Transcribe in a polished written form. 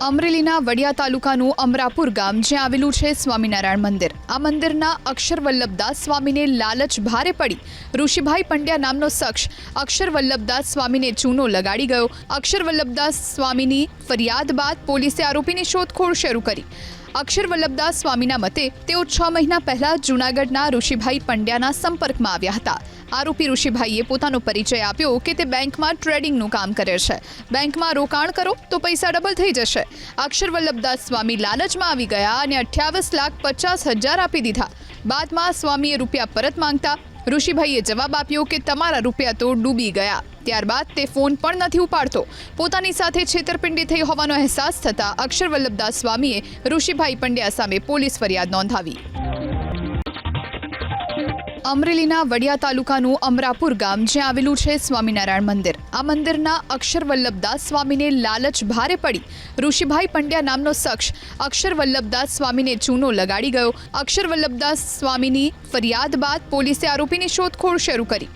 અમરેલીના વડિયા તાલુકાનું અમરાપુર ગામ જ્યાં આવેલું છે સ્વામિનારાયણ મંદિર। આ મંદિરના અક્ષર વલ્લભદાસ સ્વામીને લાલચ ભારે પડી ઋષિભાઈ પંડ્યા નામનો શખ્સ અક્ષર વલ્લભદાસ સ્વામીને ચૂનો લગાડી ગયો। અક્ષર વલ્લભદાસ સ્વામીની ફરિયાદ બાદ પોલીસે આરોપીની શોધખોળ શરૂ કરી। અક્ષર વલ્લભદાસ સ્વામીના મતે તેઓ 6 મહિના પહેલા જૂનાગઢના ઋષિભાઈ પંડ્યાના સંપર્કમાં આવ્યા હતા। આરોપી ઋષિભાઈએ પોતાનો પરિચય આપ્યો કે તે બેંકમાં ટ્રેડિંગનું કામ કરે છે। બેંકમાં રોકાણ કરો તો પૈસા ડબલ થઈ જશે। અક્ષર વલ્લભદાસ સ્વામી લાલચમાં આવી ગયા અને 28,50,000 આપી દીધા। બાદમાં સ્વામીએ રૂપિયા પરત માંગતા ઋષિભાઈએ જવાબ આપ્યો કે તમારા રૂપિયા તો ડૂબી ગયા। ત્યારબાદ તે ફોન પણ નથી ઉપાડતો। પોતાની સાથે છેતરપિંડી થઈ હોવાનો અહેસાસ થતા અક્ષર વલ્લભદાસ સ્વામીએ ઋષિભાઈ પંડ્યા સામે પોલીસ ફરિયાદ નોંધાવી। અમરેલીના વડિયા તાલુકાનું અમરાપુર ગામ જ્યાં આવેલું છે સ્વામિનારાયણ મંદિર। આ મંદિરના અક્ષર વલ્લભદાસ સ્વામીને લાલચ ભારે પડી ઋષિભાઈ પંડ્યા નામનો શખ્સ અક્ષર વલ્લભદાસ સ્વામીને ચૂનો લગાડી ગયો। અક્ષર વલ્લભદાસ સ્વામીની ફરિયાદ બાદ પોલીસે આરોપીની શોધખોળ શરૂ કરી।